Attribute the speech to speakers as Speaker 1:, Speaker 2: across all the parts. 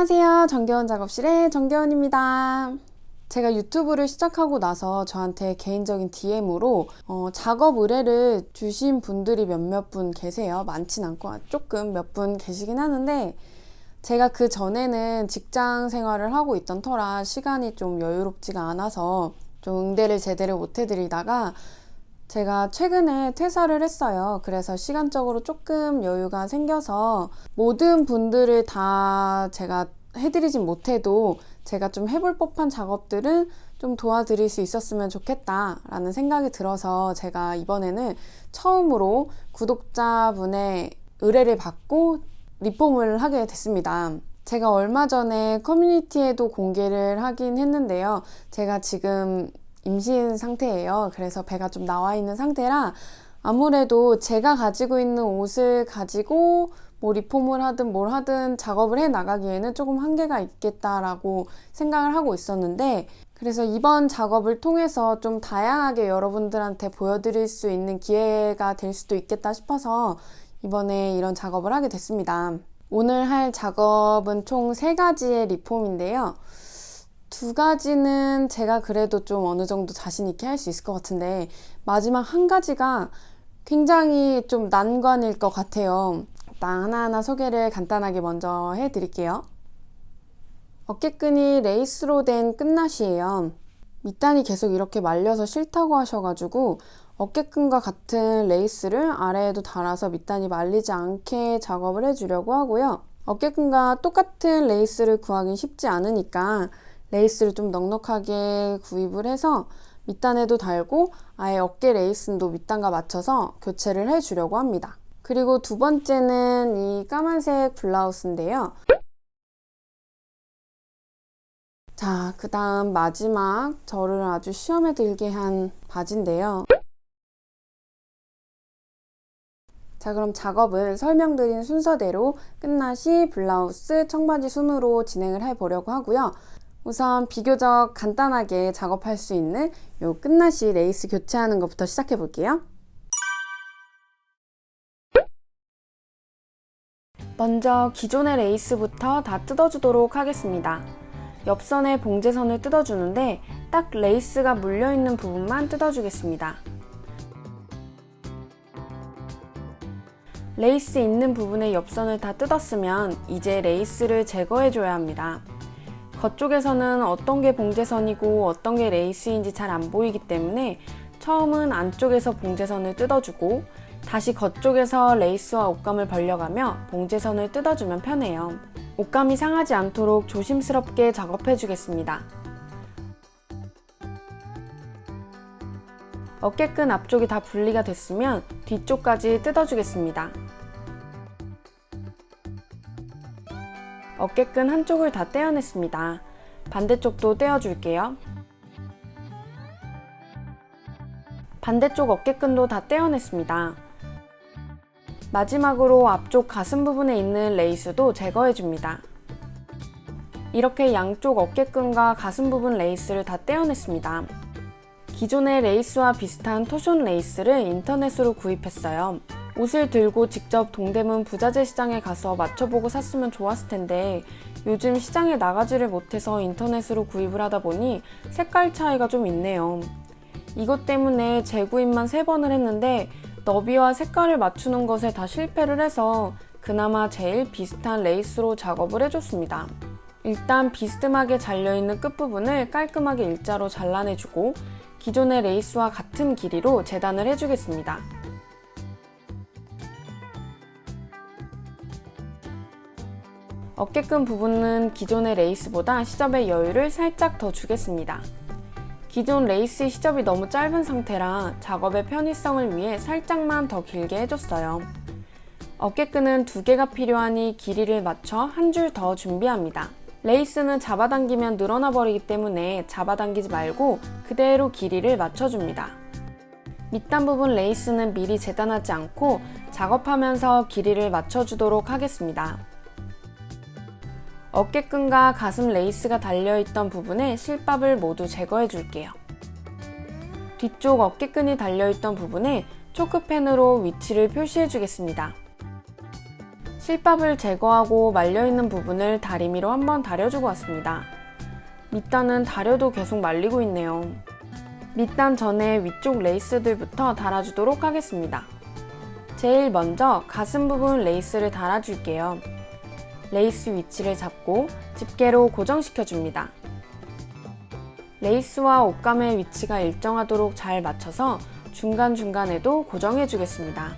Speaker 1: 안녕하세요. 정겨운 작업실의 정겨운입니다. 제가 유튜브를 시작하고 나서 저한테 개인적인 DM으로 작업 의뢰를 주신 분들이 몇몇 분 계세요. 많진 않고 조금 몇 분 계시긴 하는데, 제가 그 전에는 직장 생활을 하고 있던 터라 시간이 좀 여유롭지가 않아서 좀 응대를 제대로 못 해드리다가 제가 최근에 퇴사를 했어요. 그래서 시간적으로 조금 여유가 생겨서 모든 분들을 다 제가 해드리진 못해도 제가 좀 해볼 법한 작업들은 좀 도와드릴 수 있었으면 좋겠다라는 생각이 들어서 제가 이번에는 처음으로 구독자분의 의뢰를 받고 리폼을 하게 됐습니다. 제가 얼마 전에 커뮤니티에도 공개를 하긴 했는데요. 제가 지금 임신 상태예요. 그래서 배가 좀 나와 있는 상태라 아무래도 제가 가지고 있는 옷을 가지고 뭐 리폼을 하든 뭘 하든 작업을 해 나가기에는 조금 한계가 있겠다라고 생각을 하고 있었는데, 그래서 이번 작업을 통해서 좀 다양하게 여러분들한테 보여드릴 수 있는 기회가 될 수도 있겠다 싶어서 이번에 이런 작업을 하게 됐습니다. 오늘 할 작업은 총 3가지의 리폼인데요. 2가지는 제가 그래도 좀 어느 정도 자신 있게 할 수 있을 것 같은데, 마지막 1가지가 굉장히 좀 난관일 것 같아요. 일단 하나하나 소개를 간단하게 먼저 해드릴게요. 어깨끈이 레이스로 된 끝낫이에요. 밑단이 계속 이렇게 말려서 싫다고 하셔가지고 어깨끈과 같은 레이스를 아래에도 달아서 밑단이 말리지 않게 작업을 해주려고 하고요. 어깨끈과 똑같은 레이스를 구하긴 쉽지 않으니까 레이스를 좀 넉넉하게 구입을 해서 밑단에도 달고 아예 어깨 레이스도 밑단과 맞춰서 교체를 해주려고 합니다. 그리고 2번째는 이 까만색 블라우스인데요. 자, 그 다음 마지막 저를 아주 시험에 들게 한 바지인데요. 자, 그럼 작업은 설명드린 순서대로 끝나시, 블라우스, 청바지 순으로 진행을 해보려고 하고요. 우선 비교적 간단하게 작업할 수 있는 요 끝나시 레이스 교체하는 것부터 시작해 볼게요. 먼저 기존의 레이스부터 다 뜯어주도록 하겠습니다. 옆선에 봉제선을 뜯어주는데 딱 레이스가 물려있는 부분만 뜯어주겠습니다. 레이스 있는 부분의 옆선을 다 뜯었으면 이제 레이스를 제거해줘야 합니다. 겉쪽에서는 어떤 게 봉제선이고 어떤 게 레이스인지 잘 안 보이기 때문에 처음은 안쪽에서 봉제선을 뜯어주고 다시 겉쪽에서 레이스와 옷감을 벌려가며 봉제선을 뜯어주면 편해요. 옷감이 상하지 않도록 조심스럽게 작업해 주겠습니다. 어깨끈 앞쪽이 다 분리가 됐으면 뒤쪽까지 뜯어주겠습니다. 어깨끈 한쪽을 다 떼어냈습니다. 반대쪽도 떼어줄게요. 반대쪽 어깨끈도 다 떼어냈습니다. 마지막으로 앞쪽 가슴 부분에 있는 레이스도 제거해줍니다. 이렇게 양쪽 어깨끈과 가슴 부분 레이스를 다 떼어냈습니다. 기존의 레이스와 비슷한 토션 레이스를 인터넷으로 구입했어요. 옷을 들고 직접 동대문 부자재 시장에 가서 맞춰보고 샀으면 좋았을 텐데 요즘 시장에 나가지를 못해서 인터넷으로 구입을 하다 보니 색깔 차이가 좀 있네요. 이것 때문에 재구입만 3번을 했는데 너비와 색깔을 맞추는 것에 다 실패를 해서 그나마 제일 비슷한 레이스로 작업을 해줬습니다. 일단 비스듬하게 잘려있는 끝부분을 깔끔하게 일자로 잘라내주고 기존의 레이스와 같은 길이로 재단을 해주겠습니다. 어깨끈 부분은 기존의 레이스보다 시접의 여유를 살짝 더 주겠습니다. 기존 레이스 시접이 너무 짧은 상태라 작업의 편의성을 위해 살짝만 더 길게 해줬어요. 어깨끈은 2개가 필요하니 길이를 맞춰 한 줄 더 준비합니다. 레이스는 잡아당기면 늘어나 버리기 때문에 잡아당기지 말고 그대로 길이를 맞춰줍니다. 밑단 부분 레이스는 미리 재단하지 않고 작업하면서 길이를 맞춰주도록 하겠습니다. 어깨끈과 가슴 레이스가 달려있던 부분에 실밥을 모두 제거해 줄게요. 뒤쪽 어깨끈이 달려있던 부분에 초크펜으로 위치를 표시해 주겠습니다. 실밥을 제거하고 말려있는 부분을 다리미로 한번 다려주고 왔습니다. 밑단은 다려도 계속 말리고 있네요. 밑단 전에 위쪽 레이스들부터 달아주도록 하겠습니다. 제일 먼저 가슴 부분 레이스를 달아줄게요. 레이스 위치를 잡고 집게로 고정시켜줍니다. 레이스와 옷감의 위치가 일정하도록 잘 맞춰서 중간중간에도 고정해주겠습니다.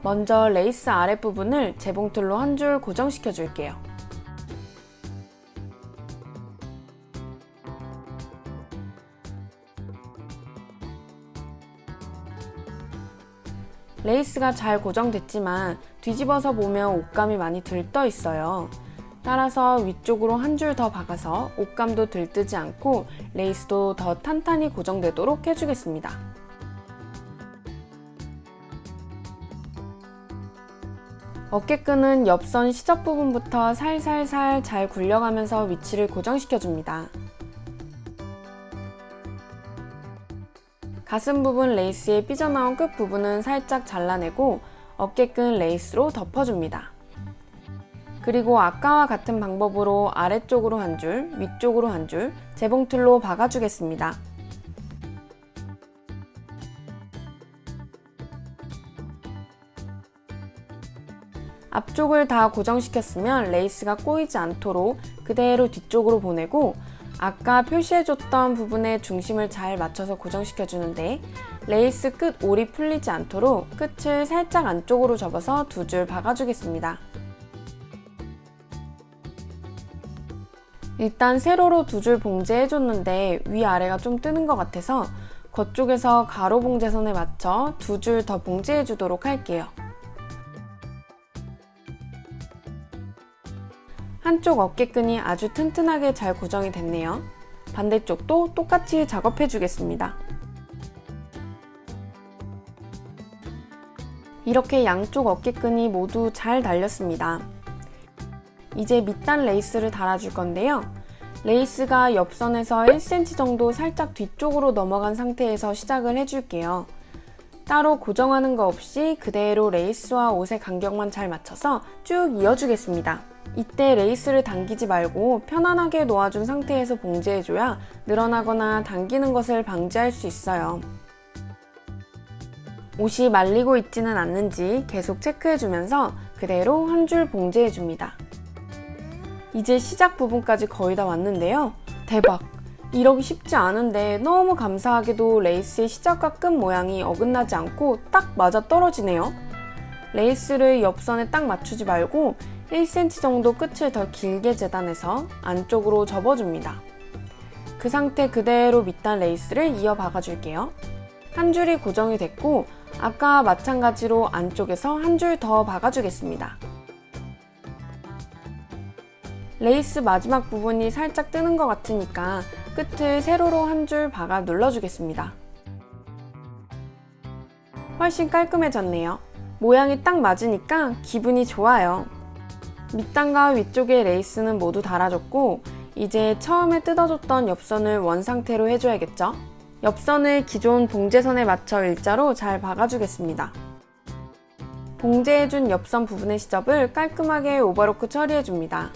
Speaker 1: 먼저 레이스 아랫부분을 재봉틀로 한 줄 고정시켜줄게요. 레이스가 잘 고정됐지만 뒤집어서 보면 옷감이 많이 들떠 있어요. 따라서 위쪽으로 한 줄 더 박아서 옷감도 들뜨지 않고 레이스도 더 탄탄히 고정되도록 해주겠습니다. 어깨끈은 옆선 시접 부분부터 살살살 잘 굴려가면서 위치를 고정시켜줍니다. 가슴 부분 레이스의 삐져나온 끝 부분은 살짝 잘라내고 어깨끈 레이스로 덮어줍니다. 그리고 아까와 같은 방법으로 아래쪽으로 한 줄, 위쪽으로 한 줄 재봉틀로 박아주겠습니다. 앞쪽을 다 고정시켰으면 레이스가 꼬이지 않도록 그대로 뒤쪽으로 보내고 아까 표시해줬던 부분에 중심을 잘 맞춰서 고정시켜주는데 레이스 끝 올이 풀리지 않도록 끝을 살짝 안쪽으로 접어서 두 줄 박아주겠습니다. 일단 세로로 두 줄 봉제해줬는데 위아래가 좀 뜨는 것 같아서 겉쪽에서 가로 봉제선에 맞춰 두 줄 더 봉제해주도록 할게요. 한쪽 어깨끈이 아주 튼튼하게 잘 고정이 됐네요. 반대쪽도 똑같이 작업해 주겠습니다. 이렇게 양쪽 어깨끈이 모두 잘 달렸습니다. 이제 밑단 레이스를 달아줄 건데요. 레이스가 옆선에서 1cm 정도 살짝 뒤쪽으로 넘어간 상태에서 시작을 해줄게요. 따로 고정하는 거 없이 그대로 레이스와 옷의 간격만 잘 맞춰서 쭉 이어주겠습니다. 이때 레이스를 당기지 말고 편안하게 놓아준 상태에서 봉제해줘야 늘어나거나 당기는 것을 방지할 수 있어요. 옷이 말리고 있지는 않는지 계속 체크해주면서 그대로 한 줄 봉제해줍니다. 이제 시작 부분까지 거의 다 왔는데요. 대박! 이러기 쉽지 않은데 너무 감사하게도 레이스의 시작과 끝 모양이 어긋나지 않고 딱 맞아 떨어지네요. 레이스를 옆선에 딱 맞추지 말고 1cm 정도 끝을 더 길게 재단해서 안쪽으로 접어줍니다. 그 상태 그대로 밑단 레이스를 이어 박아줄게요. 한 줄이 고정이 됐고 아까와 마찬가지로 안쪽에서 한 줄 더 박아주겠습니다. 레이스 마지막 부분이 살짝 뜨는 것 같으니까 끝을 세로로 한 줄 박아 눌러주겠습니다. 훨씬 깔끔해졌네요. 모양이 딱 맞으니까 기분이 좋아요. 밑단과 위쪽의 레이스는 모두 달아줬고 이제 처음에 뜯어줬던 옆선을 원 상태로 해줘야겠죠? 옆선을 기존 봉제선에 맞춰 일자로 잘 박아주겠습니다. 봉제해준 옆선 부분의 시접을 깔끔하게 오버로크 처리해줍니다.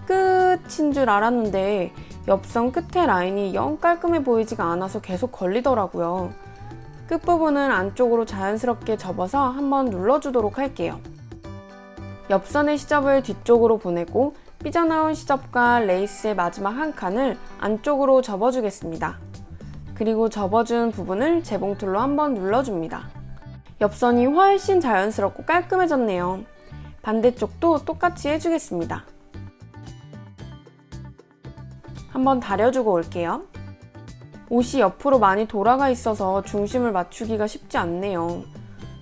Speaker 1: 끝인 줄 알았는데 옆선 끝에 라인이 영 깔끔해 보이지가 않아서 계속 걸리더라고요. 끝부분을 안쪽으로 자연스럽게 접어서 한번 눌러주도록 할게요. 옆선의 시접을 뒤쪽으로 보내고 삐져나온 시접과 레이스의 마지막 한 칸을 안쪽으로 접어주겠습니다. 그리고 접어준 부분을 재봉틀로 한번 눌러줍니다. 옆선이 훨씬 자연스럽고 깔끔해졌네요. 반대쪽도 똑같이 해주겠습니다. 한번 다려주고 올게요. 옷이 옆으로 많이 돌아가 있어서 중심을 맞추기가 쉽지 않네요.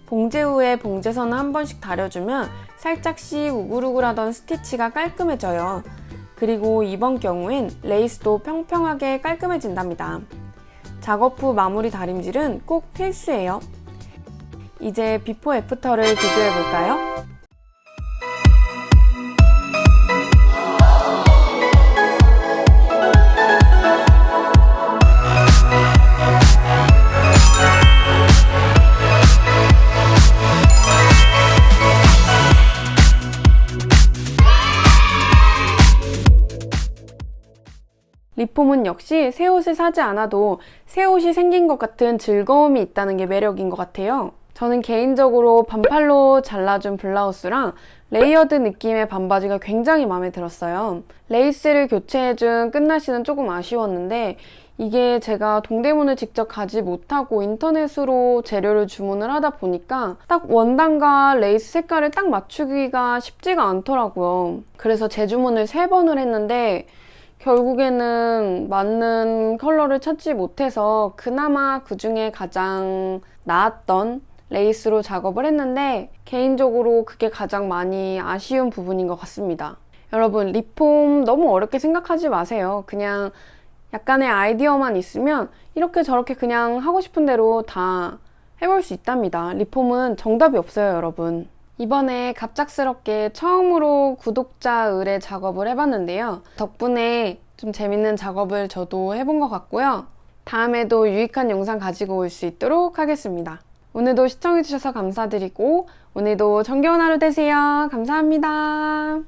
Speaker 1: 봉제 후에 봉제선을 한 번씩 다려주면 살짝씩 우글우글하던 스티치가 깔끔해져요. 그리고 이번 경우엔 레이스도 평평하게 깔끔해진답니다. 작업 후 마무리 다림질은 꼭 필수예요. 이제 비포 애프터를 비교해볼까요? 리폼은 역시 새 옷을 사지 않아도 새 옷이 생긴 것 같은 즐거움이 있다는 게 매력인 것 같아요. 저는 개인적으로 반팔로 잘라준 블라우스랑 레이어드 느낌의 반바지가 굉장히 마음에 들었어요. 레이스를 교체해준 끝나시는 조금 아쉬웠는데 이게 제가 동대문을 직접 가지 못하고 인터넷으로 재료를 주문을 하다 보니까 딱 원단과 레이스 색깔을 딱 맞추기가 쉽지가 않더라고요. 그래서 재주문을 3번을 했는데 결국에는 맞는 컬러를 찾지 못해서 그나마 그 중에 가장 나았던 레이스로 작업을 했는데 개인적으로 그게 가장 많이 아쉬운 부분인 것 같습니다. 여러분, 리폼 너무 어렵게 생각하지 마세요. 그냥 약간의 아이디어만 있으면 이렇게 저렇게 그냥 하고 싶은 대로 다 해볼 수 있답니다. 리폼은 정답이 없어요, 여러분. 이번에 갑작스럽게 처음으로 구독자 의뢰 작업을 해봤는데요. 덕분에 좀 재밌는 작업을 저도 해본 것 같고요. 다음에도 유익한 영상 가지고 올 수 있도록 하겠습니다. 오늘도 시청해주셔서 감사드리고 오늘도 정겨운 하루 되세요. 감사합니다.